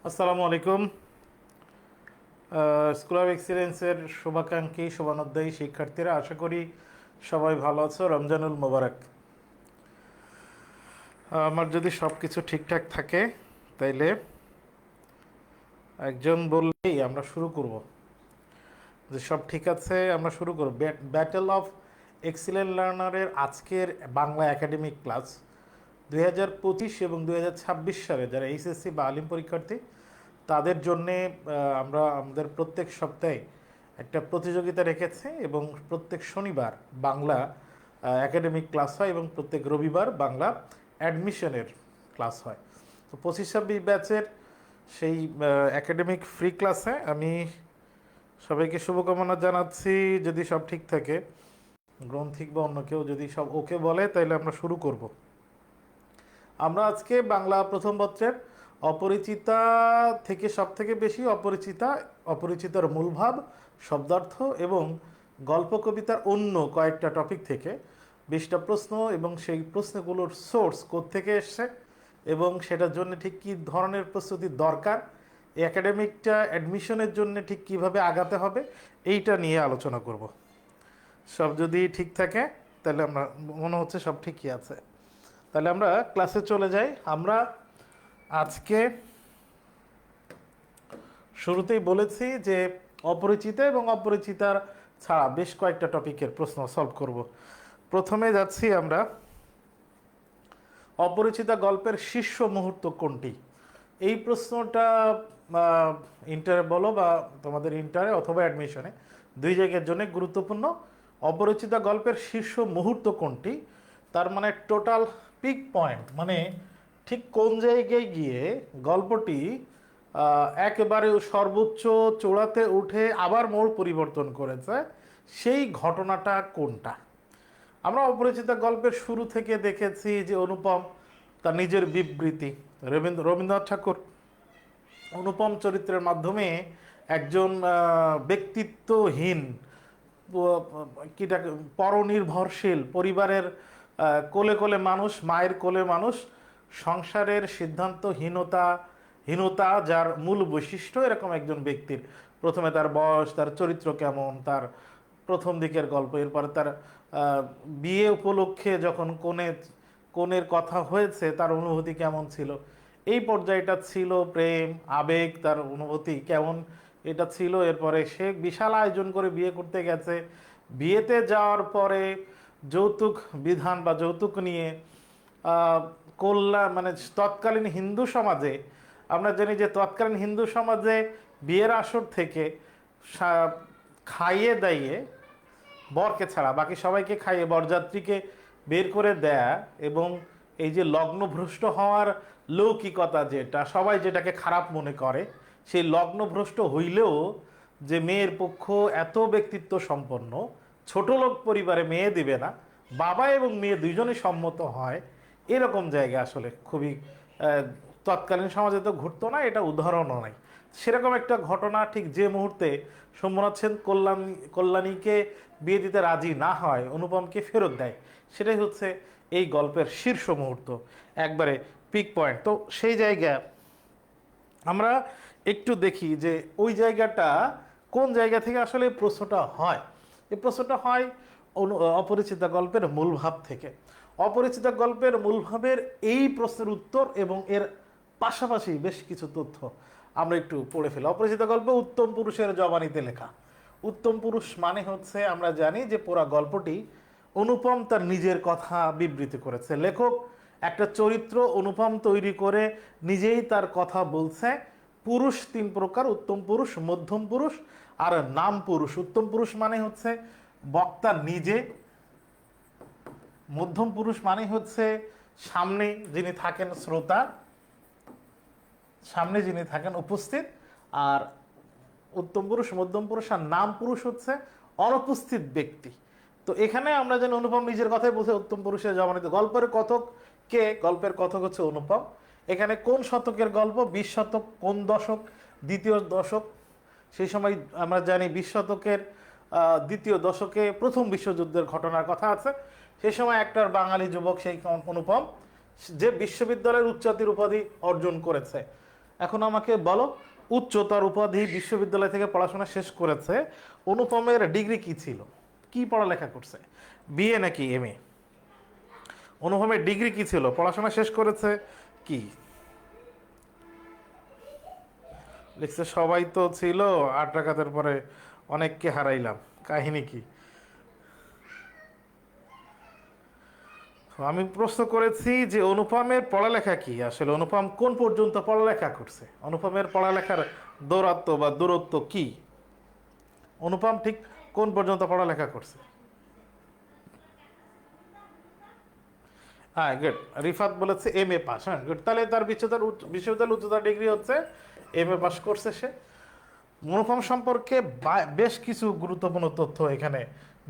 আসসালামু আলাইকুম। School of এক্সিলেন্সের শুভাকাঙ্ক্ষী শুভানুধ্যায়ী শিক্ষার্থীরা, আশা করি সবাই ভালো আছো। রমজানুল মোবারক। আমার যদি সব কিছু ঠিকঠাক থাকে তাইলে একজন বললেই আমরা শুরু করব। যে সব ঠিক আছে, আমরা শুরু করব। ব্যাটেল অফ এক্সিলেন্ট লার্নারের আজকের বাংলা একাডেমিক ক্লাস 2025 এবং 2026 সালে যারা এইচএসসি বা আলিম পরীক্ষার্থী তাদের জন্যে আমরা আমাদের প্রত্যেক সপ্তাহে একটা প্রতিযোগিতা রেখেছি এবং প্রত্যেক শনিবার বাংলা একাডেমিক ক্লাস হয় এবং প্রত্যেক রবিবার বাংলা অ্যাডমিশনের ক্লাস হয়। তো 25-26 ব্যাচের সেই একাডেমিক ফ্রি ক্লাসে আমি সবাইকে শুভকামনা জানাচ্ছি। যদি সব ঠিক থাকে, গ্রন্থিক বা অন্য কেউ যদি সব ওকে বলে, তাহলে আমরা শুরু করব। আমরা আজকে বাংলা প্রথম পত্রের অপরিচিতা থেকে সব থেকে বেশি অপরিচিতার মূলভাব, শব্দার্থ এবং গল্প কবিতার অন্য কয়েকটা টপিক থেকে 20টা প্রশ্ন এবং সেই প্রশ্নগুলোর সোর্স কোত্থেকে এসছে এবং সেটার জন্য ঠিক কী ধরনের প্রস্তুতি দরকার, এই একাডেমিকটা অ্যাডমিশনের জন্য ঠিক কিভাবে আগাতে হবে, এইটা নিয়ে আলোচনা করব। সব যদি ঠিক থাকে তাহলে আমরা, মনে হচ্ছে সব ঠিকই আছে, তাহলে আমরা ক্লাসে চলে যাই। আমরা আজকে শুরুতেই বলেছি যে অপরিচিতা এবং অপরিচিতার ছাড়া বেশ কয়েকটা টপিকের প্রশ্ন সলভ করব। প্রথমে যাচ্ছি আমরা, অপরিচিতা গল্পের শীর্ষ মুহূর্ত কোনটি? এই প্রশ্নটা ইন্টারে বলো বা তোমাদের ইন্টারে অথবা অ্যাডমিশনে দুই জায়গার জন্য গুরুত্বপূর্ণ। অপরিচিতা গল্পের শীর্ষ মুহূর্ত কোনটি, তার মানে টোটাল পিক পয়েন্ট, মানে ঠিক কোন জায়গায় গিয়ে গল্পটি একেবারে সর্বোচ্চ চূড়াতে উঠে আবার মোড় পরিবর্তন করেছে, সেই ঘটনাটা কোনটা? আমরা অপরিচিতা গল্পের শুরু থেকে দেখেছি যে অনুপম তার নিজের বিবৃতি, রবীন্দ্রনাথ ঠাকুর অনুপম চরিত্রের মাধ্যমে একজন ব্যক্তিত্বহীন, কিটা পরনির্ভরশীল পরিবারের কোলে কোলে মানুষ, মায়ের কোলে মানুষ, সংসারের হীনতা যার মূল বৈশিষ্ট্য, এরকম একজন ব্যক্তির প্রথমে তার বয়স, তার চরিত্র কেমন, তার প্রথম দিকের গল্প, এরপরে তার বিয়ে উপলক্ষে যখন কনের কথা হয়েছে তার অনুভূতি কেমন ছিল, এই পর্যায়টা ছিল প্রেম আবেগ, তার অনুভূতি কেমন এটা ছিল। এরপরে সে বিশাল আয়োজন করে বিয়ে করতে গেছে, বিয়েতে যাওয়ার পরে যৌতুক বিধান বা যৌতুক নিয়ে কল্যাণ, মানে তৎকালীন হিন্দু সমাজে আমরা জানি যে তৎকালীন হিন্দু সমাজে বিয়ের আসর থেকে খাইয়ে দাইয়ে, বরকে ছাড়া বাকি সবাইকে খাইয়ে বরযাত্রীকে বের করে দেয়া, এবং এই যে লগ্নভ্রষ্ট হওয়ার লৌকিকতা, যেটা সবাই যেটাকে খারাপ মনে করে, সেই লগ্নভ্রষ্ট হইলেও যে মেয়ের পক্ষ এত ব্যক্তিত্ব সম্পন্ন, ছোট লোক পরিবারে মেয়ে দিবে না, বাবা এবং মেয়ে দুইজনই সম্মত হয়, এরকম জায়গা আসলে খুবই তৎকালীন সমাজে তো ঘটতো না, এটা উদাহরণও নাই। সেরকম একটা ঘটনা ঠিক যে মুহূর্তে সোমনাথ সেন কল্যাণীকে বিয়ে দিতে রাজি না হয়, অনুপমকে ফেরত দেয়, সেটাই হচ্ছে এই গল্পের শীর্ষ মুহূর্ত, একবারে পিক পয়েন্ট। তো সেই জায়গা আমরা একটু দেখি যে ওই জায়গাটা কোন জায়গা থেকে আসলে এই প্রশ্নটা হয়। এই প্রশ্নটা হয় অপরিচিতা গল্পের মূলভাব থেকে। অপরিচিতা গল্পের মূলভাবের এই প্রশ্নের উত্তর এবং এর পাশাপাশি বেশ কিছু তথ্য আমরা একটু পড়ে ফেলি। অপরিচিতা গল্প উত্তম পুরুষের জবানিতে লেখা। উত্তম পুরুষ মানে হচ্ছে, আমরা জানি যে পুরা গল্পটি অনুপম তার নিজের কথা বিবৃতি করেছে। লেখক একটা চরিত্র অনুপম তৈরি করে নিজেই তার কথা বলছে। পুরুষ তিন প্রকার: উত্তম পুরুষ, মধ্যম পুরুষ আর নাম পুরুষ। উত্তম পুরুষ মানে হচ্ছে বক্তা নিজে, মধ্যম পুরুষ মানে হচ্ছে সামনে যিনি থাকেন শ্রোতা, সামনে যিনি থাকেন উপস্থিত, আর উত্তম পুরুষ, মধ্যম পুরুষ আর নাম পুরুষ হচ্ছে অনুপস্থিত ব্যক্তি। তো এখানে আমরা জানি অনুপম নিজের কথাই বলছে উত্তম পুরুষের জবানিতে। গল্পের কথক কে? গল্পের কথক হচ্ছে অনুপম। এখানে কোন শতকের গল্প? 20 শতক। কোন দশক? দ্বিতীয় দশক। সেই সময় আমরা জানি 20 শতকের দ্বিতীয় দশকে প্রথম বিশ্বযুদ্ধের ঘটনার কথা আছে। সেই সময় একটার বাঙালি যুবক সেই অনুপম, যে বিশ্ববিদ্যালয়ের উচ্চতির উপাধি অর্জন করেছে। এখন আমাকে বলো, উচ্চতর উপাধি বিশ্ববিদ্যালয় থেকে পড়াশোনা শেষ করেছে, অনুপমের ডিগ্রি কি ছিল, কি পড়ালেখা করছে, বিএ নাকি এমএ? অনুপমের ডিগ্রি কি ছিল, পড়াশোনা শেষ করেছে কি? লিখছে সবাই তো ছিল, 8 রাকাতের পরে অনেককে হারাইলাম, কাহিনী কি? আমি প্রশ্ন করেছি যে অনুপমের পড়ালেখা কি, আসলে অনুপম কোন পর্যন্ত পড়ালেখা করছে, অনুপমের পড়ালেখার দৌরাত্ম বা দূরত্ব কি, অনুপম ঠিক কোন পর্যন্ত পড়ালেখা করছে? হ্যাঁ, গুড। রিফাত বলেছে এমএ পাস। হ্যাঁ, গুড। তাহলে তার বিশ্ববিদ্যালয় উচ্চতর ডিগ্রি হচ্ছে এমএ পাস করছে সে। অনুপম সম্পর্কে বেশ কিছু গুরুত্বপূর্ণ তথ্য এখানে,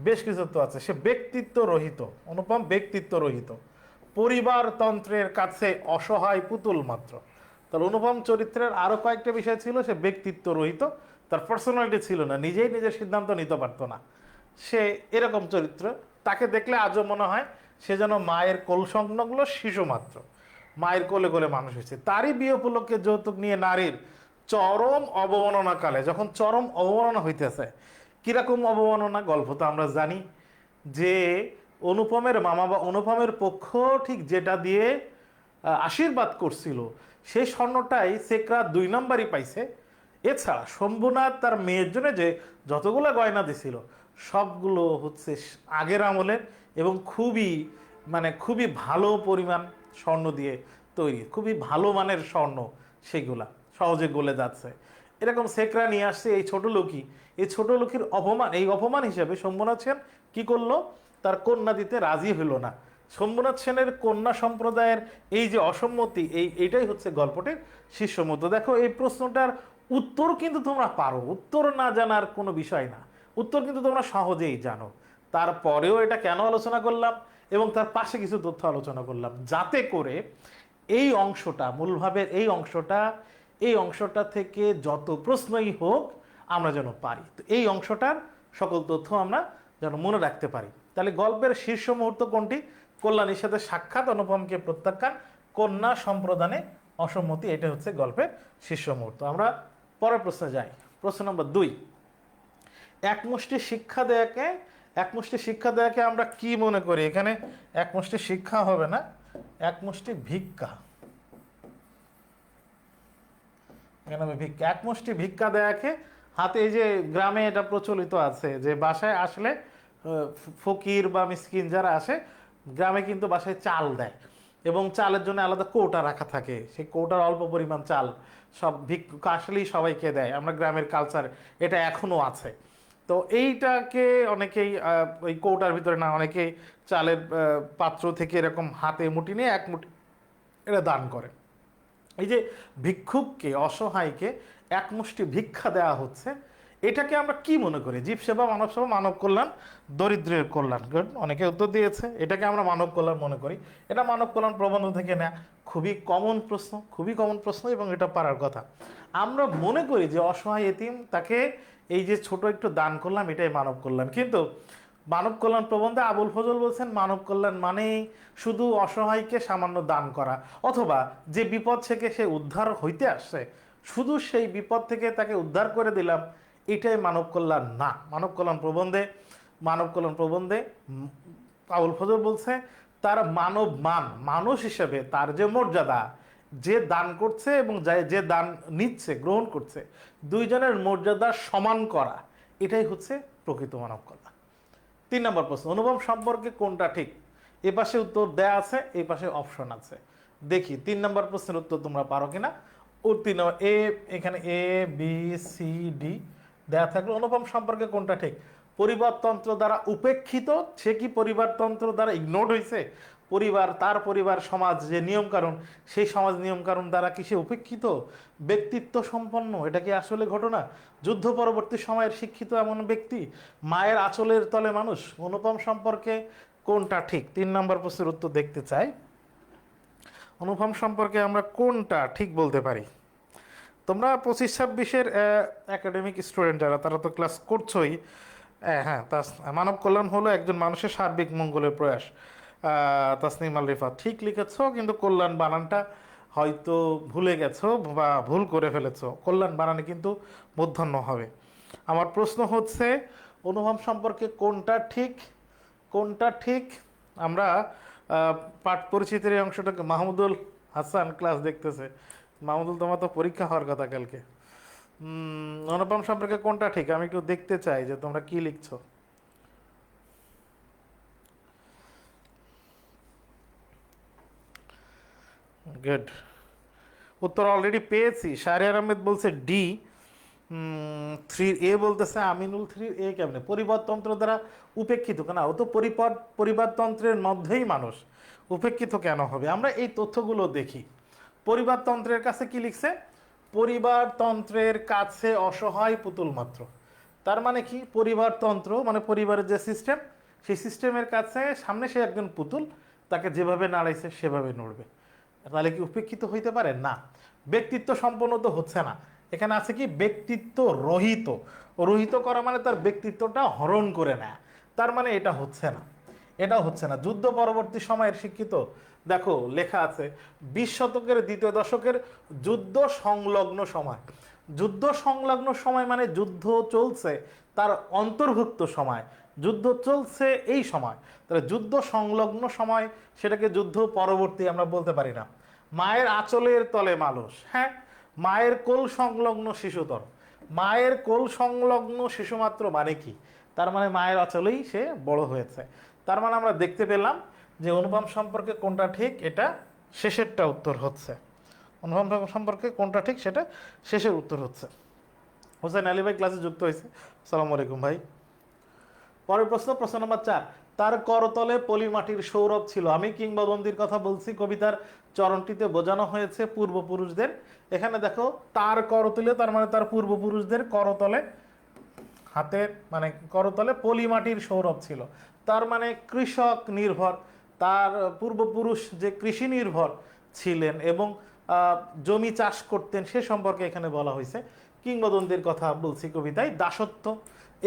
বেশ কিছু তথ্য আছে। সে ব্যক্তিত্ব রহিত, অনুপম ব্যক্তিত্ব রহিত, পরিবারতন্ত্রের কাছে অসহায় পুতুল মাত্র। তার অনুপম চরিত্রের আরো কয়েকটা বিষয় ছিল, সে ব্যক্তিত্ব রহিত, তার পার্সোনালিটি ছিল না, নিজেই নিজের সিদ্ধান্ত নিতে পারতো না, সে এরকম চরিত্র। তাকে দেখলে আজও মনে হয় সে যেন মায়ের কোল সংলগ্ন শিশু মাত্র, মায়ের কোলে কোলে মানুষ হয়েছে। তারই বিয়ে উপলক্ষে যৌতুক নিয়ে নারীর চরম অবমাননা কালে, যখন চরম অবমাননা হইতেছে, কিরকম অবমাননা গল্প তো আমরা জানি, যে অনুপমের মামা বা অনুপমের পক্ষ ঠিক যেটা দিয়ে আশীর্বাদ করছিল, সেই স্বর্ণটাই সেকরা 2 নম্বরই পাইছে। এছাড়া শম্ভুনাথ তার মেয়ের জন্য যে যতগুলো গয়না দিছিল সবগুলো হচ্ছে আগের আমলের, এবং খুবই ভালো পরিমাণ স্বর্ণ দিয়ে তৈরি, খুবই ভালো মানের স্বর্ণ, সেগুলা সহজে গলে যাচ্ছে। এরকম সেকরা নিয়ে আসছে এই ছোট লোকই। এই ছোট লোকের অপমান, এই অপমান হিসেবে শম্ভুনাথ সেন কি করলো, তার কন্যা দিতে রাজি হইল না। শম্ভুনাথ সেনের কন্যা সম্প্রদায়ের এই যে অসম্মতি, এইটাই হচ্ছে গল্পটির শীর্ষমুদ্রা। দেখো, এই প্রশ্নটার উত্তর কিন্তু তোমরা পারো, উত্তর না জানার কোনো বিষয় না, উত্তর কিন্তু তোমরা সহজেই জানো। তারপরেও এটা কেন আলোচনা করলাম, এবং তার পাশে কিছু তথ্য আলোচনা করলাম, যাতে করে এই অংশটা, মূলভাবের এই অংশটা থেকে যত প্রশ্নই হোক আমরা যেন পারি, তো এই অংশটার সকল তথ্য আমরা যেন মনে রাখতে পারি। তাহলে গল্পের শীর্ষ মুহূর্ত কোনটি? কল্যাণীর সাথে সাক্ষাৎ, অনুপমকে প্রত্যাখ্যান, কন্যা সম্প্রদানে অসম্মতি, এটা হচ্ছে গল্পের শীর্ষ মুহূর্ত। আমরা পরের প্রশ্নে যাই। প্রশ্ন নম্বর 2, একমুষ্টি শিক্ষা দেয়াকে আমরা কি মনে করি? এখানে একমুষ্টি শিক্ষা হবে না, একমুষ্টি ভিক্ষা। একমুষ্টি ভিক্ষা দেয়াকে হাতে, এই যে গ্রামে এটা প্রচলিত আছে যে বাসায় আসলে ফকির বা মিসকিন যারা আসে গ্রামে কিন্তু বাসায় চাল দেয়, এবং চালের জন্য আলাদা কৌটা রাখা থাকে, সেই কৌটার অল্প পরিমাণ চাল সব ভিক্ষুক আসলেই সবাইকে দেয়। আমরা গ্রামের কালচার, এটা এখনো আছে। তো এইটাকে অনেকেই ওই কৌটার ভিতরে না, অনেকেই চালের পাত্র থেকে এরকম হাতে মুঠি নিয়ে এক মুঠি এটা দান করে। এই যে ভিক্ষুককে, অসহায়কে একমুষ্টি ভিক্ষা দেওয়া হচ্ছে, এটাকে আমরা কি মনে করি? জীব সেবা, মানব সেবা, মানব কল্যাণ, দরিদ্রের কল্যাণ। অনেকে উত্তর দিয়েছে এটাকে আমরা মানব কল্যাণ মনে করি। এটা মানব কল্যাণ প্রবন্ধ থেকে নেয়া, খুবই কমন প্রশ্ন, এবং এটা পারার কথা। আমরা মনে করি যে অসহায় এতিম, তাকে এই যে ছোট একটু দান করলাম, এটাই মানব কল্যাণ। কিন্তু মানব কল্যাণ প্রবন্ধে আবুল ফজল বলছেন মানব কল্যাণ মানেই শুধু অসহায়কে সামান্য দান করা, অথবা যে বিপদ থেকে সে উদ্ধার হইতে আসছে শুধু সেই বিপদ থেকে তাকে উদ্ধার করে দিলাম, এটাই মানব কল্যাণ না। মানব কল্যাণ প্রবন্ধে আবুল ফজল বলছে তার মানুষ হিসেবে তার যে মর্যাদা, যে দান করছে এবং যে দান নিচ্ছে, গ্রহণ করছে, দুইজনের মর্যাদা সমান করা, এটাই হচ্ছে প্রকৃত মানব কল্যাণ। 3 নম্বর প্রশ্ন, অনুপম সম্পর্কে কোনটা ঠিক? এ পাশে উত্তর দেয়া আছে, এই পাশে অপশন আছে। দেখি 3 নম্বর প্রশ্নের উত্তর তোমরা পারো কিনা। ও 3 নম্বর, এখানে এ বি সি ডি দেয়া থাকলে অনুপম সম্পর্কে কোনটা ঠিক? পরিবারতন্ত্র দ্বারা উপেক্ষিত, সে কি পরিবারতন্ত্র দ্বারা ইগনোর্ড হয়েছে? তার পরিবার সমাজ যে নিয়মকানুন, সেই সমাজ নিয়মকানুন দ্বারা কি সে উপেক্ষিত? ব্যক্তিত্ব সম্পন্ন, এটা কি আসলে ঘটনা? যুদ্ধ পরবর্তী সময়ের শিক্ষিত এমন ব্যক্তি, মায়ের আঁচলের তলে মানুষ। অনুপম সম্পর্কে কোনটা ঠিক? 3 নম্বর প্রশ্নের উত্তর দেখতে চাই। অনুপম সম্পর্কে আমরা কোনটা ঠিক বলতে পারি? তোমরা 25-26-এর একাডেমিক স্টুডেন্ট যারা, তারা তো ক্লাস করছোই। হ্যাঁ, মানব কল্যাণ হলো একজন মানুষের সার্বিক মঙ্গলের প্রয়াস। তাসনিম আল রিফাত ঠিক লিখেছ, কিন্তু কল্যাণ বানানটা হয়তো ভুলে গেছো বা ভুল করে ফেলেছো, কল্যাণ বানানে কিন্তু মূর্ধন্য হবে। আমার প্রশ্ন হচ্ছে অনুভব সম্পর্কে কোনটা ঠিক, কোনটা ঠিক? আমরা পাঠ পরিচিতির এই অংশটাকে মাহমুদুল হাসান ক্লাস দেখতেছে। মাহমুদুল, তোমার তো পরীক্ষা হওয়ার কথা কালকে। অনুপম সম্পর্কে কোনটা ঠিক আমি একটু দেখতে চাই যে তোমরা কি লিখছো। গুড, উত্তর অলরেডি পেয়েছি। শাহরিয়ার আহমেদ বলছে ডি। 3A বলতেছে আমিনুল। 3A কেমনে পরিবারতন্ত্র দ্বারা উপেক্ষিত কেন? ও তো পরিবারতন্ত্রের মধ্যেই মানুষ, উপেক্ষিত কেন হবে? আমরা এই তথ্যগুলো দেখি। পরিবারতন্ত্রের কাছে কি লিখছে? পরিবারতন্ত্রের কাছে অসহায় পুতুল মাত্র। তার মানে কি? পরিবারতন্ত্র মানে পরিবারের যে সিস্টেম, সেই সিস্টেমের কাছে সামনে সে একজন পুতুল, তাকে যেভাবে নাড়াইছে সেভাবে নড়বে। তাহলে কি উপেক্ষিত হইতে পারে? না। ব্যক্তিত্ব সম্পন্ন তো হচ্ছে না, এখানে আছে কি ব্যক্তিত্ব রহিত। রহিত করা মানে তার ব্যক্তিত্বটা হরণ করে নেয়, তার মানে এটা হচ্ছে না, এটাও হচ্ছে না। যুদ্ধ পরবর্তী সময়ের শিক্ষিত, দেখো লেখা আছে 20 শতকের দ্বিতীয় দশকের যুদ্ধ সংলগ্ন সময়। যুদ্ধ সংলগ্ন সময় মানে যুদ্ধ চলছে তার অন্তর্ভুক্ত সময়, যুদ্ধ চলছে এই সময়। তাহলে যুদ্ধ সংলগ্ন সময়, সেটাকে যুদ্ধ পরবর্তী আমরা বলতে পারি না। মায়ের আঁচলের তলে মানুষ, হ্যাঁ। মায়ের কোল সংলগ্ন শিশুতর, মায়ের কোল সংলগ্ন শিশুমাত্র মানে কি? তার মানে মায়ের আঁচলেই সে বড় হয়েছে। তার মানে আমরা দেখতে পেলাম যে অনুপম সম্পর্কে কোনটা ঠিক, এটা শেষেরটা উত্তর হচ্ছে। অনুপম সম্পর্কে কোনটা ঠিক সেটা শেষের উত্তর হচ্ছে। হোসেন আলী ভাই ক্লাসে যুক্ত হয়েছে, আসসালামু আলাইকুম ভাই। পরের প্রশ্ন, প্রশ্ন নম্বর 4। তার করতলে পলিমাটির সৌরভ ছিল। আমি কিংবদন্তির কথা বলছি, কবিতার চরণটিতে বোঝানো হয়েছে পূর্বপুরুষদের। এখানে দেখো তার করতলে, তার মানে তার পূর্বপুরুষদের করতলে, হাতের মানে করতলে পলিমাটির সৌরভ ছিল। তার মানে কৃষক নির্ভর, তার পূর্বপুরুষ যে কৃষি নির্ভর ছিলেন এবং জমি চাষ করতেন, সে সম্পর্কে এখানে বলা হয়েছে। কিংবদন্তির কথা বলছি কবিতায়। দাসত্ব,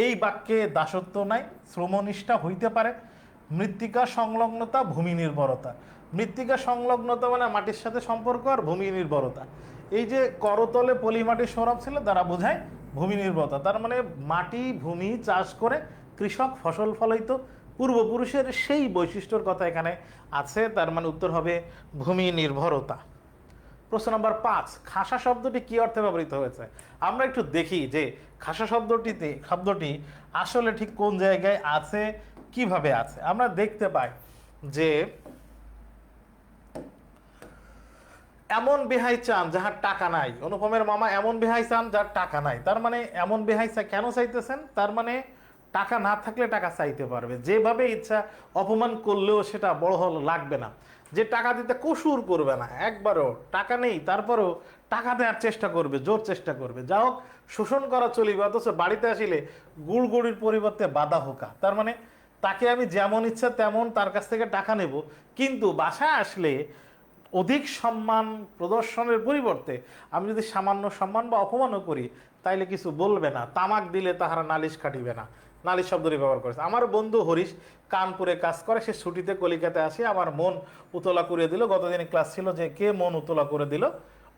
এই বাক্যে দাসত্ব নাই, শ্রমনিষ্ঠা হইতে পারে। মৃত্তিকা সংলগ্নতা, ভূমি নির্ভরতা। মৃত্তিকা সংলগ্নতা মানে মাটির সাথে সম্পর্ক, আর ভূমি নির্ভরতা, এই যে করতলে পলিমাটির সৌরভ ছিল দ্বারা বোঝায় ভূমি নির্ভরতা। তার মানে মাটি ভূমি চাষ করে কৃষক ফসল ফলাইত, পূর্বপুরুষের সেই বৈশিষ্ট্যর কথা এখানে আছে। তার মানে উত্তর হবে ভূমি নির্ভরতা। প্রশ্ন নম্বর 5। খাসা শব্দটি কি অর্থে ব্যবহৃত হয়েছে? আমরা একটু দেখি যে খাসা শব্দটি আসলে ঠিক কোন জায়গায় আছে, কিভাবে আছে। আমরা দেখতে পাই যে এমন বেহাই চান যাহার টাকা নাই। অনুপমের মামা এমন বেহাই চান যার টাকা নাই। তার মানে এমন বেহাই কেন চাইতেছেন? তার মানে টাকা না থাকলে টাকা চাইতে পারবে, যেভাবে ইচ্ছা অপমান করলেও সেটা বড় হল লাগবে না। যে টাকা দিতে কসুর করবে না, একবারও টাকা নেই তারপরেও টাকা দেওয়ার চেষ্টা করবে, জোর চেষ্টা করবে। যা হোক, শোষণ করা চলিবে, অথচ বাড়িতে আসিলে গুড়গুড়ির পরিবর্তে বাধা হোকা। তার মানে তাকে আমি যেমন ইচ্ছা তেমন তার কাছ থেকে টাকা নেব, কিন্তু বাসায় আসলে অধিক সম্মান প্রদর্শনের পরিবর্তে আমি যদি সামান্য সম্মান বা অপমানও করি, তাইলে কিছু বলবে না। তামাক দিলে তাহারা নালিশ খাটিবে না, নালিশ শব্দটি ব্যবহার করেছে। আমার বন্ধু হরিশ কানপুরে কাজ করে, সে ছুটিতে কলিকাতে আসে, আমার মন উতলা করে দিল। গতদিন ক্লাস ছিল যে কে মন উতলা করে দিল।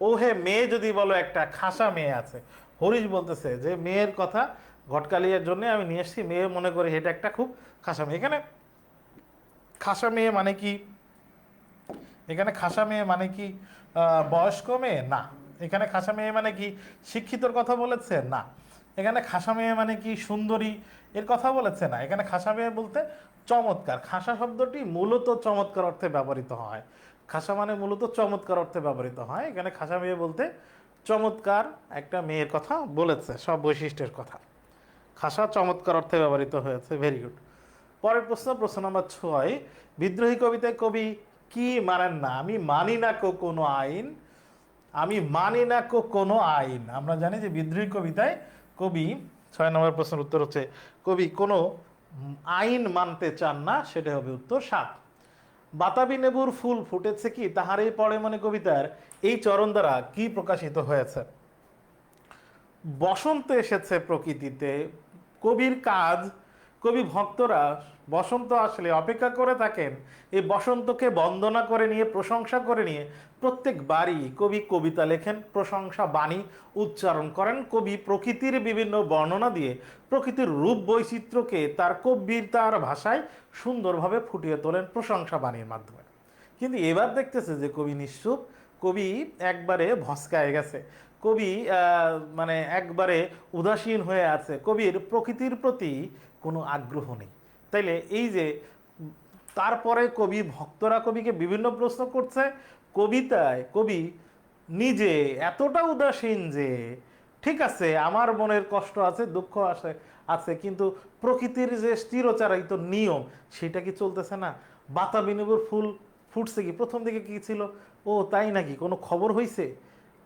ও হে মেয়ে যদি বলো, একটা খাসা মেয়ে আছে। হরিশ বলতেছে যে মেয়ের কথা ঘটকালিয়ার জন্য আমি নিয়ে এসেছি, মেয়ে মনে করি এটা একটা খুব খাসা মেয়ে। এখানে খাসা মেয়ে মানে কি? এখানে খাসা মেয়ে মানে কি বয়স্ক মেয়ে? না। এখানে খাসা মেয়ে মানে কি শিক্ষিতর কথা বলেছে? না। এখানে খাসা মেয়ে মানে কি সুন্দরী এর কথা বলেছে? না। এখানে খাসা মেয়ে বলতে চমৎকার। খাসা শব্দটি মূলত চমৎকার অর্থে ব্যবহৃত হয়। খাসা মানে মূলত চমৎকার অর্থে ব্যবহৃত হয়। এখানে খাসা মেয়ে বলতে চমৎকার একটা মেয়ের কথা বলেছে, সব বৈশিষ্ট্যের কথা। খাসা চমৎকার অর্থে ব্যবহৃত হয়েছে। Very good. পরের প্রশ্ন, প্রশ্ন নম্বর 6। বিদ্রোহী কবিতায় কবি কি মানেন না? আমি মানি না কোনো আইন, আমি মানি না কোনো আইন। আমরা জানি যে বিদ্রোহী কবিতায় কবি, 6 নম্বর প্রশ্নের উত্তর হচ্ছে কবি কোনো আইন মানতে চান না, সেটা হবে উত্তর 7। বাতাবি নেবুর ফুল ফুটেছে কি তাহারই পড়ে মনে কবিতার এই চরণ দ্বারা কি প্রকাশিত হয়েছে? বসন্ত এসেছে প্রকৃতিতে। কবির কাজ কবি ভক্তরা বসন্ত আসলে অপেক্ষা করে থাকেন, এই বসন্তকে বন্দনা করে নিয়ে, প্রশংসা করে নিয়ে প্রত্যেকবারই কবি কবিতা লেখেন, প্রশংসা বাণী উচ্চারণ করেন। কবি প্রকৃতির বিভিন্ন বর্ণনা দিয়ে প্রকৃতির রূপ বৈচিত্র্যকে তার কবিতার ভাষায় সুন্দরভাবে ফুটিয়ে তোলেন প্রশংসা বাণীর মাধ্যমে। কিন্তু এবার দেখতেছে যে কবি নিশ্চুপ, কবি একবারে ভস্কায় গেছে, কবি মানে একবারে উদাসীন হয়ে আছে, কবির প্রকৃতির প্রতি কোনো আগ্রহ নেই। তাইলে এই যে তারপরে কবি ভক্তরা কবিকে বিভিন্ন প্রশ্ন করছে, কবিতায় কবি নিজে এতটা উদাসীন যে ঠিক আছে আমার মনের কষ্ট আছে, দুঃখ আছে আছে, কিন্তু প্রকৃতির যে চিরচারিত নিয়ম সেটা কি চলতেছে না? বাতাবি লেবুর ফুল ফুটছে কি? প্রথম দিকে কি ছিল? ও তাই নাকি, কোনো খবর হয়েছে?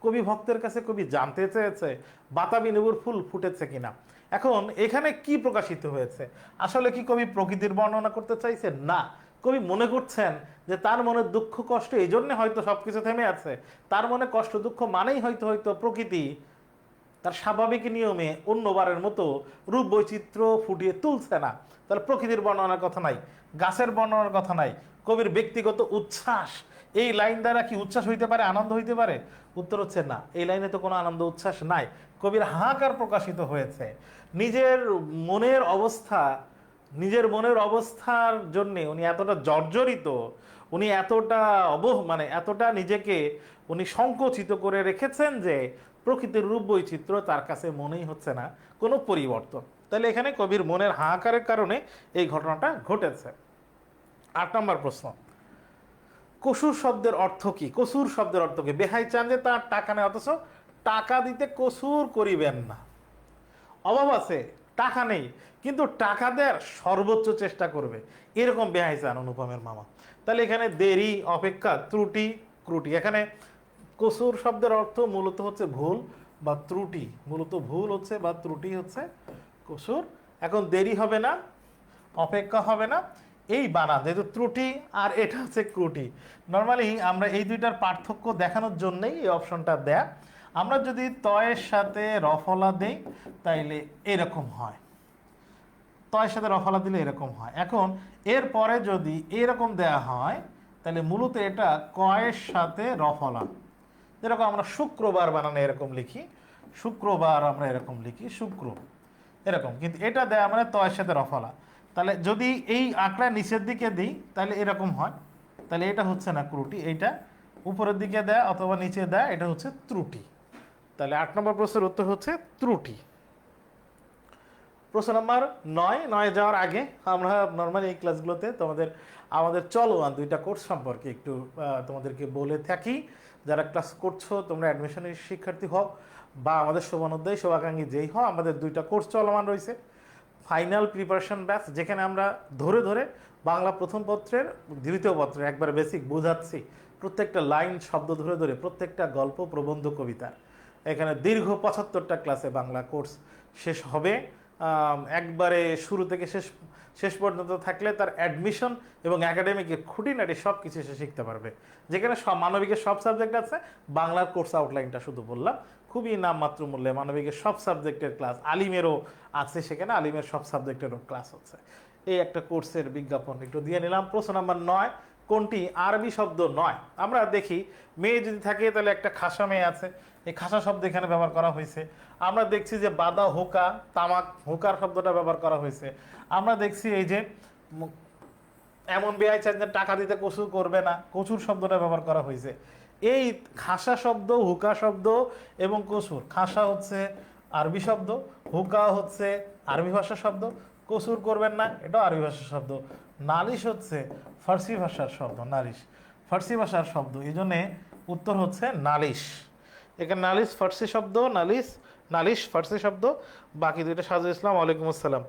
কবি ভক্তের কাছে কবি জানতে চেয়েছে বাতাবি লেবুর ফুল ফুটেছে কিনা। এখন এখানে কি প্রকাশিত হয়েছে? আসলে কি কবি প্রকৃতির বর্ণনা করতে চাইছেন? না, কবি মনে করছেন যে তার মনে দুঃখ কষ্ট এই জন্যে হয়তো সবকিছু থেমে আছে, তার মনে কষ্ট দুঃখ মানেই হয়তো হয়তো প্রকৃতি তার স্বাভাবিক নিয়মে অন্যবারের মতো রূপ বৈচিত্র্য ফুটিয়ে তুলছে না। তাহলে প্রকৃতির বর্ণনার কথা নাই, গাছের বর্ণনার কথা নাই, কবির ব্যক্তিগত উচ্ছ্বাস, এই লাইন দ্বারা কি উচ্ছ্বাস হইতে পারে, আনন্দ হইতে পারে? উত্তর হচ্ছে না, এই লাইনে তো কোনো আনন্দ উচ্ছ্বাস নাই। কবির হাহাকার প্রকাশিত হয়েছে নিজের মনের অবস্থা, নিজের মনের অবস্থার জন্যে উনি এতটা জর্জরিত, উনি এতটা মানে এতটা নিজেকে উনি সংকুচিত করে রেখেছেন যে প্রকৃতির রূপ বৈচিত্র্য তার কাছে মনেই হচ্ছে না কোনো পরিবর্তন। তাহলে এখানে কবির মনের হাহাকারের কারণে এই ঘটনাটা ঘটেছে। 8 নম্বর প্রশ্ন, কসুর শব্দের অর্থ কি? কসুর শব্দের অর্থ কি? বেহাই চান যে তার টাকা নেই, অথচ টাকা দিতে কসুর করিবেন না। অভাব আছে, টাকা নেই, কিন্তু টাকা দেওয়ার সর্বোচ্চ চেষ্টা করবে, এরকম বেহাই চান অনুপমের মামা। তাহলে এখানে দেরি, অপেক্ষা, ত্রুটি, ত্রুটি। এখানে কসুর শব্দের অর্থ মূলত হচ্ছে ভুল বা ত্রুটি, মূলত ভুল হচ্ছে বা ত্রুটি হচ্ছে কসুর। এখন দেরি হবে না, অপেক্ষা হবে না, এই বানান যেহেতু ত্রুটি আর এটা হচ্ছে ত্রুটি। নর্মালি আমরা এই দুইটার পার্থক্য দেখানোর জন্যই এই অপশনটা দেয়া। আমরা যদি তয়ের সাথে রফলা দেই তাইলে এরকম হয়, তয়ের সাথে রফলা দিলে এরকম হয়। এখন এরপরে যদি এরকম দেয়া হয় তাহলে মূলত এটা কয়ের সাথে রফলা, যেরকম আমরা শুক্রবার বানানো এরকম লিখি, শুক্রবার আমরা এরকম লিখি, শুক্র এরকম, কিন্তু এটা দেয়া মানে তয়ের সাথে রফলা। তাহলে যদি এই আঁকড়া নিচের দিকে দিই তাহলে এরকম হয়, তাহলে এটা হচ্ছে না ত্রুটি, এইটা উপরের দিকে দেয় অথবা নিচে দেয়, এটা হচ্ছে ত্রুটি। তাহলে 8 নম্বর প্রশ্নের উত্তর হচ্ছে ত্রুটি। প্রশ্ন নাম্বার 9 যাওয়ার আগে আমরা নর্মালি এই ক্লাসগুলোতে আমাদের চলমান দুইটা কোর্স সম্পর্কে একটু তোমাদেরকে বলে থাকি। যারা ক্লাস করছো, তোমরা অ্যাডমিশনের শিক্ষার্থী হও বা আমাদের শুভানুধ্যায়ী শুভাকাঙ্ক্ষী যেই হও, আমাদের দুইটা কোর্স চলমান রয়েছে। ফাইনাল প্রিপারেশন ব্যাচ, যেখানে আমরা ধরে ধরে বাংলা প্রথম পত্রের দ্বিতীয় পত্রের একবার বেসিক বোঝাচ্ছি, প্রত্যেকটা লাইন শব্দ ধরে ধরে, প্রত্যেকটা গল্প প্রবন্ধ কবিতার। এখানে দীর্ঘ 75টা ক্লাসে বাংলা কোর্স শেষ হবে। একবারে শুরু থেকে শেষ পর্যন্ত থাকলে তার অ্যাডমিশন এবং একাডেমিকের খুঁটিনাটি সব কিছু সে শিখতে পারবে। যেখানে সব মানবিকের সব সাবজেক্ট আছে, বাংলার কোর্স আউটলাইনটা শুধু বললাম, খুবই নামমাত্র মূল্যে মানবিকের সব সাবজেক্টের ক্লাস, আলিমেরও আছে সেখানে, আলিমের সব সাবজেক্টেরও ক্লাস হচ্ছে। এই একটা কোর্সের বিজ্ঞাপন একটু দিয়ে নিলাম। প্রশ্ন নাম্বার 9, কোনটি আরবি শব্দ নয়? আমরা দেখি মেয়ে যদি থাকে তাহলে একটা খাসা মেয়ে আছে, এই খাসা শব্দ এখানে ব্যবহার করা হয়েছে। আমরা দেখছি যে বাদা হুকা, তামাক, হুকার শব্দটা ব্যবহার করা হয়েছে। আমরা দেখছি এই যে এমন বেআই চান যে টাকা দিতে কসুর করবে না, কচুর শব্দটা ব্যবহার করা হয়েছে। এই খাসা শব্দ, হুকা শব্দ এবং কসুর, খাসা হচ্ছে আরবি শব্দ, হুকা হচ্ছে আরবি ভাষার শব্দ, কসুর করবেন না এটাও আরবি ভাষার শব্দ, নালিশ হচ্ছে ফার্সি ভাষার শব্দ, নালিশ ফার্সি ভাষার শব্দ, এই জন্যে উত্তর হচ্ছে নালিশ। এখানে নালিশ ফার্সি শব্দ, নালিশ ফার্সি শব্দ, বাকি দুইটা সাজু ইসলাম ওয়ালাইকুম আসসালাম,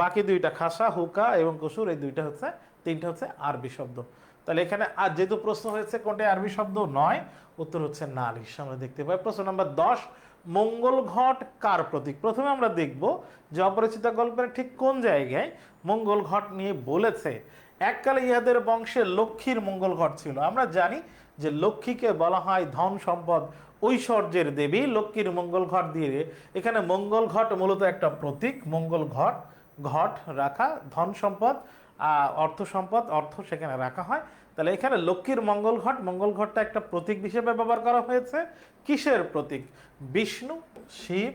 বাকি দুইটা খাসা, হুকা এবং কসুর, এই দুইটা হচ্ছে, তিনটা হচ্ছে আরবি শব্দ। তাহলে এখানে আর যেহেতু প্রশ্ন হয়েছে কোনটা আরবি শব্দ নয়, উত্তর হচ্ছে নালিশ। আমরা দেখতে পাই প্রশ্ন নাম্বার 10, মঙ্গল ঘট কার প্রতীক? প্রথমে আমরা দেখব যে অপরিচিত গল্পের ঠিক কোন জায়গায় মঙ্গল ঘট নিয়ে বলেছে। এককালে ইহাদের বংশে লক্ষ্মীর মঙ্গল ঘট ছিল। আমরা জানি যে লক্ষ্মীকে বলা হয় ধন সম্পদ ঐশ্বর্যের দেবী। লক্ষ্মীর মঙ্গল ঘট দিয়ে এখানে মঙ্গল ঘট মূলত একটা প্রতীক। মঙ্গল ঘট ঘট রাখা, ধন সম্পদ, অর্থ সম্পদ, অর্থ সেখানে রাখা হয়। তাহলে এখানে লক্ষ্মীর মঙ্গল ঘটটা একটা প্রতীক হিসেবে ব্যবহার করা হয়েছে। কিসের প্রতীক? বিষ্ণু, শিব,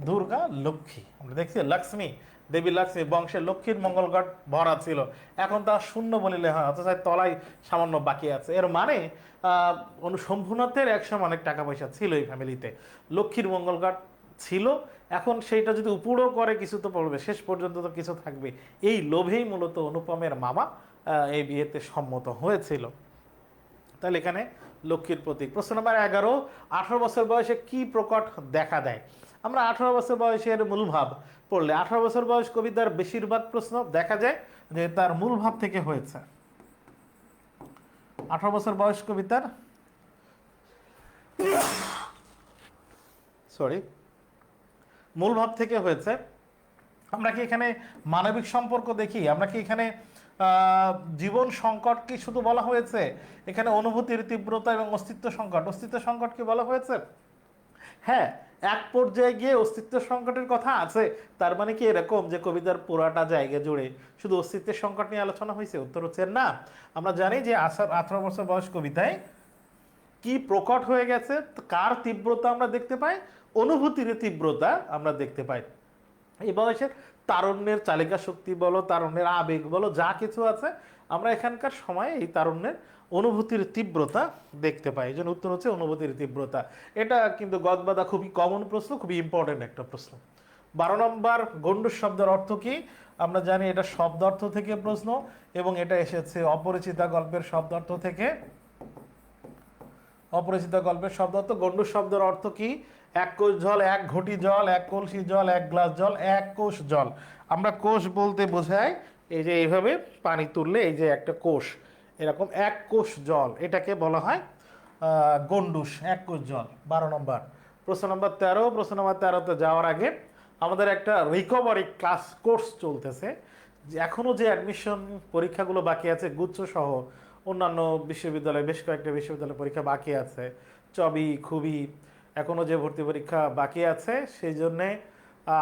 দুর্গা, লক্ষ্মী। আমরা দেখছি লক্ষ্মী, দেবী লক্ষ্মী বংশের লক্ষ্মীর মঙ্গল ঘট ভরা ছিল, এখন তা শূন্য বলিলে হয়, অথচ তলায় সামান্য বাকি আছে। এর মানে শম্ভুনাথের একসময় অনেক টাকা পয়সা ছিল এই ফ্যামিলিতে, লক্ষ্মীর মঙ্গল ঘট ছিল। এখন সেইটা যদি উপরও করে কিছু তো পড়বে, শেষ পর্যন্ত তো কিছু থাকবে। এই লোভেই মূলত অনুপমের মামা এই বিয়েতে সম্মত হয়েছিল। তাহলে এখানে লক্ষ্মীর প্রতীক। প্রশ্ন নম্বর 11, 18 বছর বয়সে কি প্রকট দেখা দেয়? আমরা 18 বছর বয়সের মূল ভাব পড়লে, 18 বছর বয়স কবিতার বেশিরভাগ প্রশ্ন দেখা যায় যে তার মূল ভাব থেকে হয়েছে। 18 বছর বয়স কবিতার মূল ভাব থেকে হয়েছে। আমরা কি এখানে মানবিক সম্পর্ক দেখি? আমরা কি এখানে জীবন সংকট কি শুধু বলা হয়েছে? এখানে অনুভূতির তীব্রতা এবং অস্তিত্ব সংকট কি বলা হয়েছে? হ্যাঁ, এক পর্যায়ে গিয়ে অস্তিত্ব সংকটের কথা আছে। তার মানে কি এরকম যে কবিতার পুরাটা জায়গা জুড়ে শুধু অস্তিত্বের সংকট নিয়ে আলোচনা হয়েছে? উত্তর হচ্ছে না। আমরা জানি যে 18 বছর বয়স কবিতায় কি প্রকট হয়ে গেছে, কার তীব্রতা আমরা দেখতে পাই? অনুভূতির তীব্রতা আমরা দেখতে পাই। এই বয়সের তারুণ্যের চালিকা শক্তি বলো, তারুণ্যের আবেগ বলো, যা কিছু আছে আমরা এখানকার সময়ে এই তারুণ্যের অনুভূতির তীব্রতা দেখতে পাই। এই জন্য উত্তর হচ্ছে অনুভূতির তীব্রতা। এটা কিন্তু গদবাদা খুবই কমন প্রশ্ন, খুবই ইম্পর্টেন্ট একটা প্রশ্ন। 12 নম্বর, গণ্ডূষ শব্দের অর্থ কি? আমরা জানি এটা শব্দ অর্থ থেকে প্রশ্ন, এবং এটা এসেছে অপরিচিতা গল্পের শব্দ অর্থ থেকে। অপরিচিতা গল্পের শব্দ অর্থ। গণ্ডূষ শব্দের অর্থ কি? এক কোষ জল, এক ঘটি জল, এক কলসি জল, এক গ্লাস জল, এক কোষ জল। আমরা কোষ বলতে বোঝাই এই যে এইভাবে পানি তুললে এই যে একটা কোষ, এরকম এক কোষ জল, এটাকে বলা হয় গণ্ডূষ, এক কোষ জল। 12 নম্বর। প্রশ্ন নম্বর 13। প্রশ্ন নম্বর 13তে যাওয়ার আগে আমাদের একটা রিকভারি ক্লাস কোর্স চলতেছে। এখনও যে অ্যাডমিশন পরীক্ষাগুলো বাকি আছে, গুচ্ছ সহ অন্যান্য বিশ্ববিদ্যালয়, বেশ কয়েকটা বিশ্ববিদ্যালয় পরীক্ষা বাকি আছে, চবি, খুবই, এখনও যে ভর্তি পরীক্ষা বাকি আছে, সেই জন্যে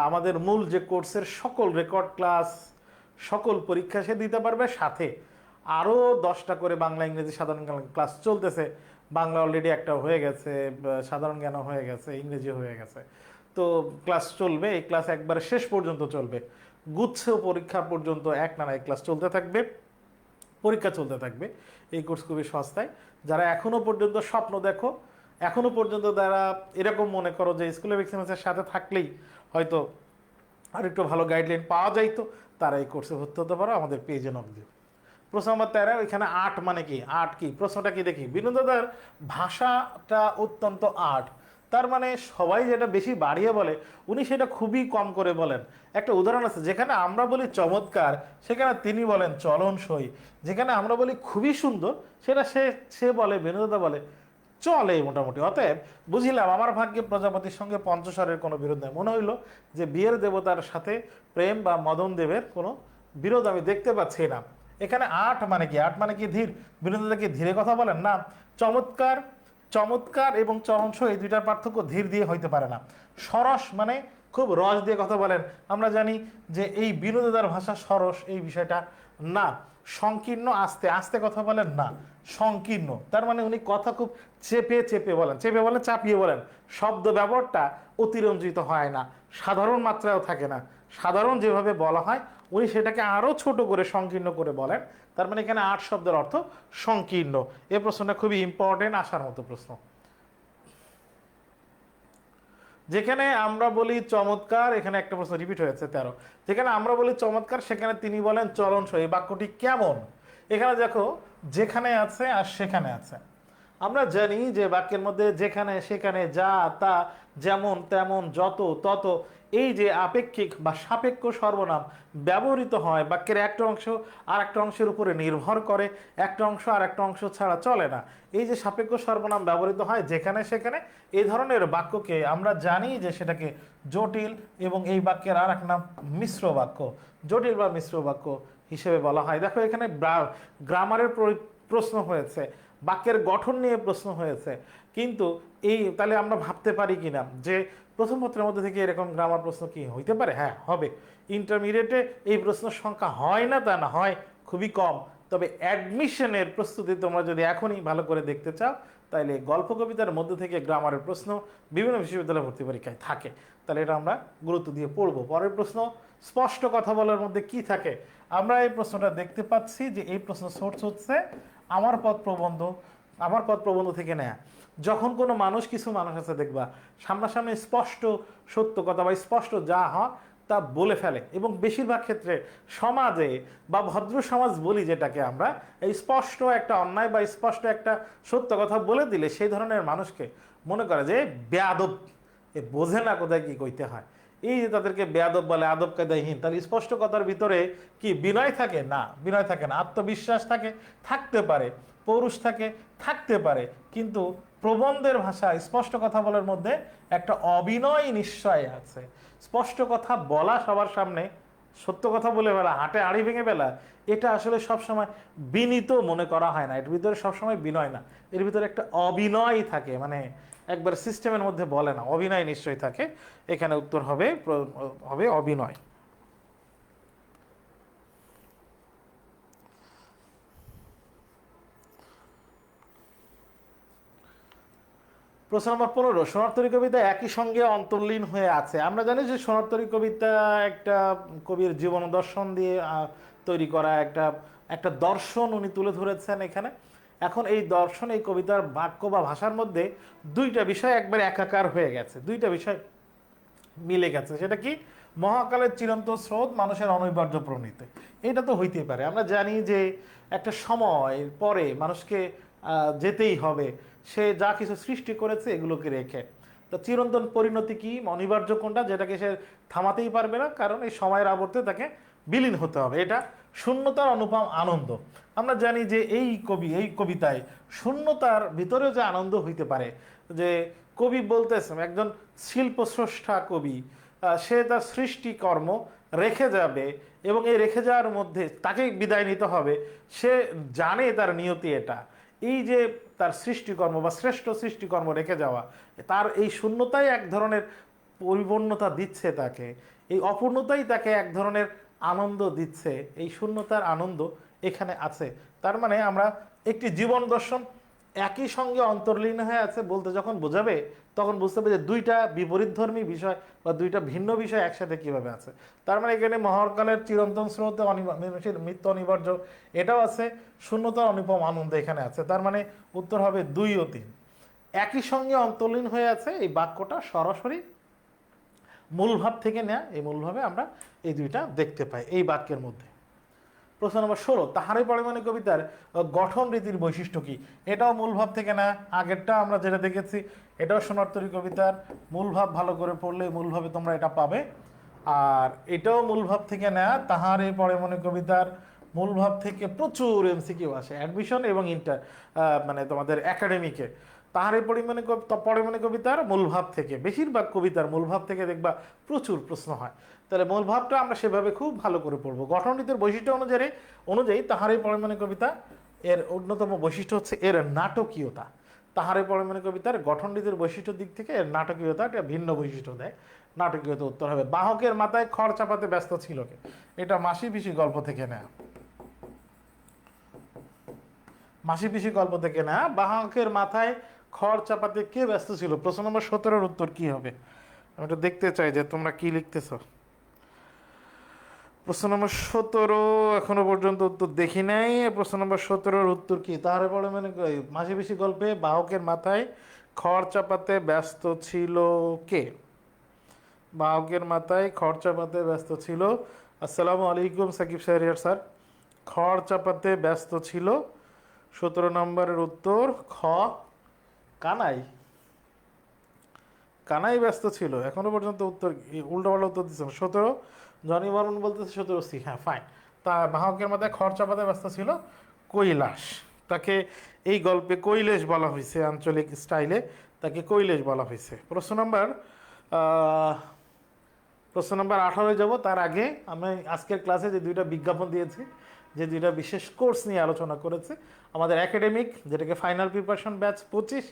আমাদের মূল যে কোর্সের সকল রেকর্ড ক্লাস, সকল পরীক্ষা সে দিতে পারবে। সাথে আরও 10টা করে বাংলা, ইংরেজি, সাধারণ জ্ঞান ক্লাস চলতেছে। বাংলা অলরেডি একটা হয়ে গেছে, সাধারণ জ্ঞানও হয়ে গেছে, ইংরেজি হয়ে গেছে। তো ক্লাস চলবে, এই ক্লাস একবারে শেষ পর্যন্ত চলবে, গুচ্ছ পরীক্ষা পর্যন্ত একটানা এই ক্লাস চলতে থাকবে, পরীক্ষা চলতে থাকবে। এই কোর্স খুবই সস্তায়। যারা এখনো পর্যন্ত স্বপ্ন দেখো, এখনো পর্যন্ত যারা এরকম মনে করো যে স্কুল অফ এক্সেলেন্সের সাথে থাকলেই হয়তো আর একটু ভালো গাইডলাইন পাওয়া যাইতো, তারা এই কোর্সে ভর্তি হতে পারো আমাদের পেজে নক দিও। প্রশ্ন নম্বর 13, এখানে আর্ট মানে কি? আর্ট কি? প্রশ্নটা কি দেখি। বিনোদাদার ভাষাটা অত্যন্ত আর্ট, তার মানে সবাই যেটা বেশি বাড়িয়ে বলে উনি সেটা খুবই কম করে বলেন। একটা উদাহরণ আছে, যেখানে আমরা বলি চমৎকার সেখানে তিনি বলেন চলনসই। যেখানে আমরা বলি খুবই সুন্দর সেটা সে বলে, বিনোদা বলে চলে মোটামুটি। অতএব বুঝিলাম আমার ভাগ্যে প্রজাপতির সঙ্গে পঞ্চস্বরের কোনো বিরোধ নেই। মনে হইলো যে বিয়ের দেবতার সাথে প্রেম বা মদন দেবের কোনো বিরোধ আমি দেখতে পাচ্ছি না। এখানে আর্ট মানে কি? আর্ট মানে কি ধীর? বিনোদা কি ধীরে কথা বলেন? না। চমৎকার এবং চলনসই এই দুইটার পার্থক্য ধীর দিয়ে হইতে পারে না। সরস মানে খুব রস দিয়ে কথা বলেন। আমরা জানি যে এই বিনোদার ভাষা সরস, এই বিষয়টা না। সংকীর্ণ, আস্তে আস্তে কথা বলেন না, সংকীর্ণ তার মানে উনি কথা খুব চেপে বলেন, চাপিয়ে বলেন। শব্দ ব্যবহারটা অতিরঞ্জিত হয় না, সাধারণ মাত্রায়ও থাকে না। সাধারণ যেভাবে বলা হয় উনি সেটাকে আরও ছোট করে সংকীর্ণ করে বলেন। তার মানে এখানে আর্ট শব্দের অর্থ সংকীর্ণ। এই প্রশ্নটা খুবই ইম্পর্টেন্ট, আসার মতো প্রশ্ন। যেখানে আমরা বলি চমৎকার, এখানে একটা প্রশ্ন রিপিট হয়েছে 13। যেখানে আমরা বলি চমৎকার সেখানে তিনি বলেন চলনসই, এই বাক্যটি কেমন? এখানে দেখো যেখানে আছে আর সেখানে আছে। আমরা জানি যে বাক্যের মধ্যে যেখানে, সেখানে, যা, তা, যেমন, তেমন, যত, তত, এই যে আপেক্ষিক বা সাপেক্ষ সর্বনাম ব্যবহৃত হয়, বাক্যের একটা অংশ আর একটা অংশের উপরে নির্ভর করে, একটা অংশ আর একটা অংশ ছাড়া চলে না। এই যে সাপেক্ষ সর্বনাম ব্যবহৃত হয় যেখানে সেখানে, এই ধরনের বাক্যকে আমরা জানি যে সেটাকে জটিল, এবং এই বাক্যের আর এক নাম মিশ্র বাক্য, জটিল বা মিশ্র বাক্য হিসেবে বলা হয়। দেখো এখানে গ্রামারের প্রশ্ন হয়েছে, বাক্যের গঠন নিয়ে প্রশ্ন হয়েছে, কিন্তু এই তাহলে আমরা ভাবতে পারি কিনা যে প্রথম পত্রের মধ্যে থেকে এরকম গ্রামার প্রশ্ন কি হইতে পারে? হ্যাঁ, হবে। ইন্টারমিডিয়েটে এই প্রশ্নের সংখ্যা হয় না তা না, হয় খুবই কম। তবে অ্যাডমিশনের প্রস্তুতি তোমরা যদি এখনই ভালো করে দেখতে চাও, তাহলে গল্প কবিতার মধ্যে থেকে গ্রামারের প্রশ্ন বিভিন্ন বিশ্ববিদ্যালয় ভর্তি পরীক্ষায় থাকে। তাহলে এটা আমরা গুরুত্ব দিয়ে পড়বো। পরের প্রশ্ন, স্পষ্ট কথা বলার মধ্যে কি থাকে? আমরা এই প্রশ্নটা দেখতে পাচ্ছি যে এই প্রশ্ন সোর্স হচ্ছে আমার পথ প্রবন্ধ। আমার পথ প্রবন্ধ থেকে নেয়া। যখন কোনো মানুষ, কিছু মানুষ আছে দেখবা সামনাসামনি স্পষ্ট সত্য কথা বা স্পষ্ট যা হয় তা বলে ফেলে, এবং বেশিরভাগ ক্ষেত্রে সমাজে বা ভদ্র সমাজ বলি যেটাকে আমরা, এই স্পষ্ট একটা অন্যায় বা স্পষ্ট একটা সত্য কথা বলে দিলে সেই ধরনের মানুষকে মনে করে যে বেয়াদব, এ বোঝে না কোথায় কি কইতে হয়। এই যে তাদেরকে বেয়াদব বলে, আদব কায়দাহীন, তাহলে স্পষ্ট কথার ভিতরে কি বিনয় থাকে? না, বিনয় থাকে না। আত্মবিশ্বাস থাকে, থাকতে পারে। পৌরুষ থাকে, থাকতে পারে। কিন্তু প্রবন্ধের ভাষায় স্পষ্ট কথা বলার মধ্যে একটা অবিনয় নিশ্চয় আছে। স্পষ্ট কথা বলা সবার সামনে, সত্য কথা বলে ফেলা, হাটে আড়ি ভেঙে ফেলা, এটা আসলে সবসময় বিনীত মনে করা হয় না। এর ভিতরে সবসময় বিনয় না, এর ভিতরে একটা অবিনয় থাকে, মানে একবার সিস্টেমের মধ্যে বলে না, অভিনয় নিশ্চয়ই থাকে। এখানে উত্তর হবে হবে অভিনয়। প্রশ্ন নম্বর 15, সোনারতরী কবিতা একই সঙ্গে অন্তর্লীন হয়ে আছে। আমরা জানি যে সোনারতরী কবিতা একটা কবির জীবন দর্শন দিয়ে তৈরি করা একটা একটা দর্শন উনি তুলে ধরেছেন এখানে। এখন এই দর্শন, এই কবিতার বাক্য বা ভাষার মধ্যে দুইটা বিষয় একবার একাকার হয়ে গেছে, দুইটা বিষয় মিলে গেছে। সেটা কি? মহাকালের চিরন্ত স্রোত, মানুষের অনৈবার্য প্রণীতে। এটা তো হইতেই পারে। আমরা জানি যে একটা সময় পরে মানুষকে যেতেই হবে, সে যা কিছু সৃষ্টি করেছে এগুলোকে রেখে। তো চিরন্তন পরিণতি কি, অনিবার্য কোনটা, যেটাকে সে থামাতেই পারবে না, কারণ এই সময়ের আবর্তে তাকে বিলীন হতে হবে। এটা শূন্যতার অনুপম আনন্দ। আমরা জানি যে এই কবিতায় শূন্যতার ভিতরেও যে আনন্দ হইতে পারে, যে কবি বলতেছেন, একজন শিল্পস্রষ্টা কবি, সে তার সৃষ্টিকর্ম রেখে যাবে, এবং এই রেখে যাওয়ার মধ্যে তাকে বিদায় নিতে হবে। সে জানে তার নিয়তি এটা। এই যে তার সৃষ্টিকর্ম বা শ্রেষ্ঠ সৃষ্টিকর্ম রেখে যাওয়া, তার এই শূন্যতাই এক ধরনের পরিপূর্ণতা দিচ্ছে তাকে, এই অপূর্ণতাই তাকে এক ধরনের আনন্দ দিচ্ছে। এই শূন্যতার আনন্দ এখানে আছে। তার মানে আমরা একটি জীবন দর্শন একই সঙ্গে অন্তর্লীন হয়ে আছে বলতে যখন বোঝাবে, তখন বুঝতে হবে যে দুইটা বিপরীতধর্মী বিষয় বা দুইটা ভিন্ন বিষয় একসাথে কিভাবে আছে। তার মানে এখানে মহাকালের চিরন্তন স্রোত, মানুষের মৃত্যু অনিবার্য, এটাও আছে। শূন্যতার অনুপম আনন্দ এখানে আছে। তার মানে উত্তর হবে 2 ও 3। একই সঙ্গে অন্তর্লীন হয়ে আছে, এই বাক্যটা সরাসরি মূলভাব থেকে নেয়া। এই মূলভাবে আমরা এই দুইটা দেখতে পাই এই বাক্যের মধ্যে। প্রশ্ন নম্বর 16, তাহারে পরিমাণে কবিতার গঠন রীতির বৈশিষ্ট্য কি? এটাও মূলভাব থেকে না। আগেরটা আমরা যেটা দেখেছি এটাও সোনারতরী কবিতার মূলভাব, ভালো করে পড়লে মূলভাবে তোমরা এটা পাবে। আর এটাও মূলভাব থেকে নেয়া। তাহারে পরিমাণে কবিতার মূলভাব থেকে প্রচুর এমসিকিউ আসে অ্যাডমিশন এবং মানে তোমাদের একাডেমিকে। তাহারে পরিমাণে কবিতার মূলভাব থেকে, বেশিরভাগ কবিতার মূলভাব থেকে দেখবা প্রচুর প্রশ্ন হয়। তাহলে মূলভাবটা আমরা সেভাবে খুব ভালো করে পড়বো। গঠনরীতির বৈশিষ্ট্য অনুযায়ী তাহারে পরিমাণে কবিতা এর অন্যতম বৈশিষ্ট্য হচ্ছে এর নাটকীয়তা। তাহারে পরিমাণে কবিতার গঠনরীতির বৈশিষ্ট্যের দিক থেকে এর নাটকীয়তা একটা ভিন্ন বৈশিষ্ট্য দেয়। নাটকীয়তা উত্তর হবে বাহকের মাথায় খড় চাপাতে ব্যস্ত ছিল কে? এটা মাসি পিসি গল্প থেকে নেয়া। মাসি পিসি গল্প থেকে নেয়া। বাহকের মাথায় খড় চাপাতে কে ব্যস্ত ছিল? প্রশ্ন নম্বর 17-র উত্তর কি হবে? আমি এটা দেখতে চাই যে তোমরা কি লিখতেছ। প্রশ্ন নম্বর 17 এখনো পর্যন্ত উত্তর দেখি নাই। প্রশ্ন নম্বর 17-র উত্তর কি? তাহারে পরে মানে মাসি পিসি গল্পে বাহকের মাথায় খড় চাপাতে ব্যস্ত ছিল কে? বাহকের মাথায় খড় চাপাতে ব্যস্ত ছিল, আসসালামু আলাইকুম সাকিব শাহরিয়ার স্যার, খড় চাপাতে ব্যস্ত ছিল। 17 নম্বরের উত্তর খ, কানাই। কানাই ব্যস্ত ছিল। এখনো পর্যন্ত উত্তর উল্টোপাল্টা উত্তর দিচ্ছে। 17 জনি বর্মন বলতেছে 17 হ্যাঁ ফাইন। তা বাহকের মাথায় খড় চাপাতে ব্যস্ত ছিল কৈলাস। তাকে এই গল্পে কৈলেশ বলা হয়েছে, আঞ্চলিক স্টাইলে তাকে কৈলেশ বলা হয়েছে। প্রশ্ন নাম্বার 18 যাব। তার আগে আমি আজকের ক্লাসে যে দুইটা বিজ্ঞাপন দিয়েছি, যে দুইটা বিশেষ কোর্স নিয়ে আলোচনা করেছে, আমাদের একাডেমিক যেটাকে ফাইনাল প্রিপারেশন ব্যাচ 25,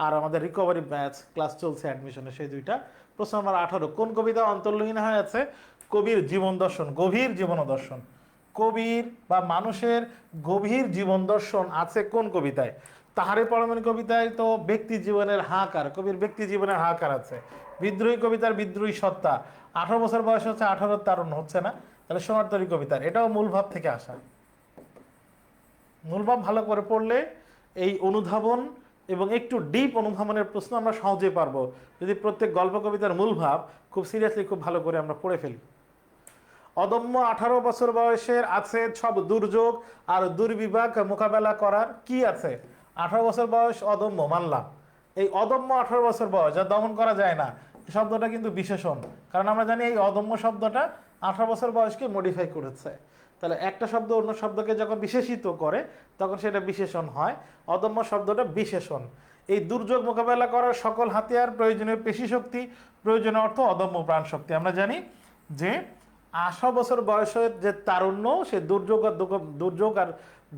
আর আমাদের রিকভারি ব্যাচ ক্লাস চলছে অ্যাডমিশনে, সেই দুইটা প্রশ্ন নম্বর 18, কোন কবিতা অন্তর্লীন হয়ে আছে কবির জীবন দর্শন, গভীর জীবন দর্শন? কবির বা মানুষের গভীর জীবন দর্শন আছে কোন কবিতায়? তাহারে পরমাণু কবিতায় তো ব্যক্তি জীবনের হাহাকার, কবির ব্যক্তি জীবনের হাহাকার আছে। বিদ্রোহী কবিতার বিদ্রোহী সত্তা, 18 বছর বয়স হচ্ছে 18 তারুণ্য হচ্ছে না, তাহলে সোনারতরী কবিতার, এটাও মূল ভাব থেকে আসা। মূল ভাব ভালো করে পড়লে এই অনুধাবন এবং একটু ডিপ অনুধাবনের প্রশ্ন আমরা সহজেই পারবো, যদি প্রত্যেক গল্প কবিতার মূল ভাব খুব সিরিয়াসলি খুব ভালো করে আমরা পড়ে ফেলি। অদম্য 18 বছর বয়সের আছে সব দুর্যোগ আর দুর্বিপাক মোকাবেলা করার কি আছে? 18 বছর বয়স অদম্য, মানলাম। এই অদম্য 18 বছর বয়স যা দমন করা যায় না, এই শব্দটা কিন্তু বিশেষণ, কারণ আমরা জানি এই অদম্য শব্দটা 18 বছর বয়সকে মডিফাই করেছে। তাহলে একটা শব্দ অন্য শব্দকে যখন বিশেষিত করে তখন সেটা বিশেষণ হয়, অদম্য শব্দটা বিশেষণ। এই দুর্যোগ মোকাবেলা করার সকল হাতিয়ার, প্রয়োজনীয় পেশি শক্তি, প্রয়োজনীয় অর্থ অদম্য প্রাণ শক্তি। আমরা জানি যে 18 বছর বয়সের যে তারুণ্য, সে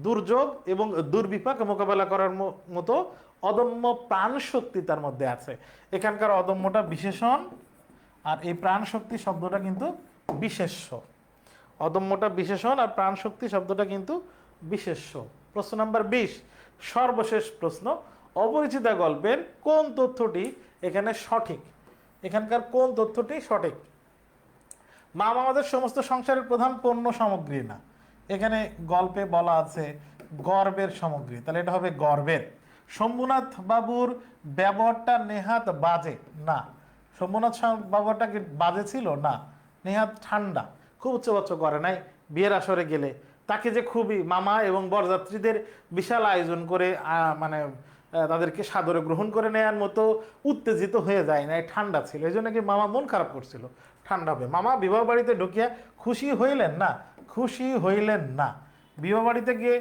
দুর্যোগ এবং দুর্বিপাক মোকাবেলা করার মতো অদম্য প্রাণ শক্তি তার মধ্যে আছে। এখানকার অদম্যটা বিশেষণ আর এই প্রাণ শক্তি শব্দটা কিন্তু বিশেষ্য। অদম্যটা বিশেষণ আর প্রাণ শক্তি শব্দটা কিন্তু বিশেষ্য। প্রশ্ন নাম্বার 20, সর্বশেষ প্রশ্ন, অপরিচিতা গল্পের কোন তথ্যটি এখানে সঠিক? এখানকার কোন তথ্যটি সঠিক? মা আমাদের সমস্ত সংসারের প্রধান পণ্য সামগ্রী না, এখানে গল্পে বলা আছে গর্বের সামগ্রী, তাহলে এটা হবে গর্বের। শম্ভুনাথ বাবুর ব্যবহারটা নেহাত বাজে না, শম্ভুনাথ ব্যবহারটা কি বাজে ছিল? না, নেহাত ঠান্ডা, খুব উচ্চবাচ্য করে নাই। বিয়ের আসরে গেলে তাকে যে খুবই মামা এবং বরযাত্রীদের বিশাল আয়োজন করে মানে তাদেরকে সাদরে গ্রহণ করে নেওয়ার মতো উত্তেজিত হয়ে যায় না, ঠান্ডা ছিল, এই জন্য কি মামা মন খারাপ করছিল, ঠান্ডা হবে। মামা বিবাহ বাড়িতে ঢুকিয়া খুশি হইলেন না, খুশি হইলেন না। বিবাহ বাড়িতে গিয়ে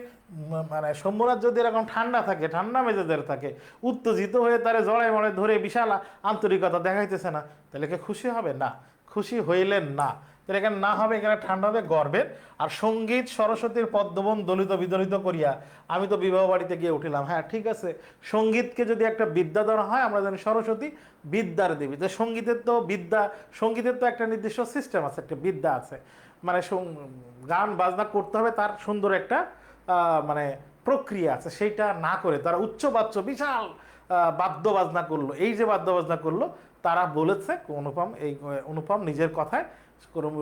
মানে শম্ভুনাথ যদি এরকম ঠান্ডা থাকে, ঠান্ডা মেজাজের থাকে, উত্তেজিত হয়ে তারে জড়ায় মনে ধরে বিশাল আন্তরিকতা দেখাইতেছে না, তাহলে কি খুশি হবে? না, খুশি হইলেন না। তাহলে এখানে না হবে, এখানে ঠান্ডা হবে গর্বের। আর সঙ্গীত সরস্বতীর পদ্মবন দলিত বিদলিত করিয়া আমি তো বিবাহ বাড়িতে গিয়ে উঠিলাম। হ্যাঁ ঠিক আছে, সঙ্গীতকে যদি একটা বিদ্যা ধরা হয়, আমরা জানি সরস্বতী বিদ্যার দেবী, তো সঙ্গীতের তো বিদ্যা, সঙ্গীতের তো একটা নির্দিষ্ট সিস্টেম আছে, একটা বিদ্যা আছে, মানে গান বাজনা করতে হবে, তার সুন্দর একটা মানে প্রক্রিয়া আছে, সেইটা না করে তারা উচ্চ বাচ্য বিশাল বাদ্য বাজনা করলো। এই যে বাদ্য বাজনা করলো, তারা বলেছে অনুপম নিজের কথায়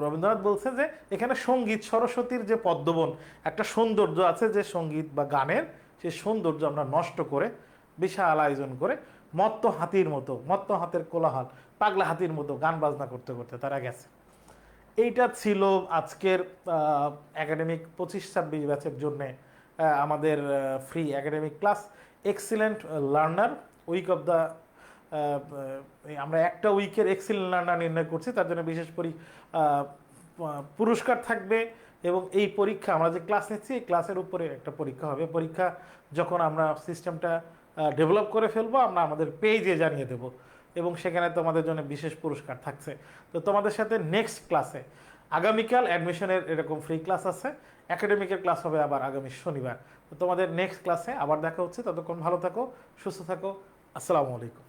রবীন্দ্রনাথ বলছে যে এখানে সঙ্গীত সরস্বতীর যে পদ্মবন, একটা সৌন্দর্য আছে যে সঙ্গীত বা গানের, সেই সৌন্দর্য আমরা নষ্ট করে বিশাল আয়োজন করে মত্ত হাতির মতো, মত্ত হাতের কোলাহল, পাগলা হাতির মতো গান বাজনা করতে করতে তারা গেছে। এইটা ছিল আজকের একাডেমিক 25-26 ব্যাচের জন্যে আমাদের free academic class excellent learner week of the. আমরা একটা উইকের এক্সিলেন্ট লার্নার নির্ণয় করছি, তার জন্য বিশেষ পুরস্কার থাকবে। এবং এই পরীক্ষা আমরা যে ক্লাস নিচ্ছি, এই ক্লাসের উপরে একটা পরীক্ষা হবে। পরীক্ষা যখন আমরা সিস্টেমটা ডেভেলপ করে ফেলবো, আমরা আমাদের পেজে জানিয়ে দেবো, এবং সেখানে তোমাদের জন্য বিশেষ পুরস্কার থাকছে। তো তোমাদের সাথে নেক্সট ক্লাসে, আগামীকাল অ্যাডমিশনের এরকম ফ্রি ক্লাস আছে, একাডেমিকের ক্লাস হবে আবার আগামী শনিবার। তো তোমাদের নেক্সট ক্লাসে আবার দেখা হচ্ছে, ততক্ষণ ভালো থাকো, সুস্থ থাকো, আসসালামু আলাইকুম।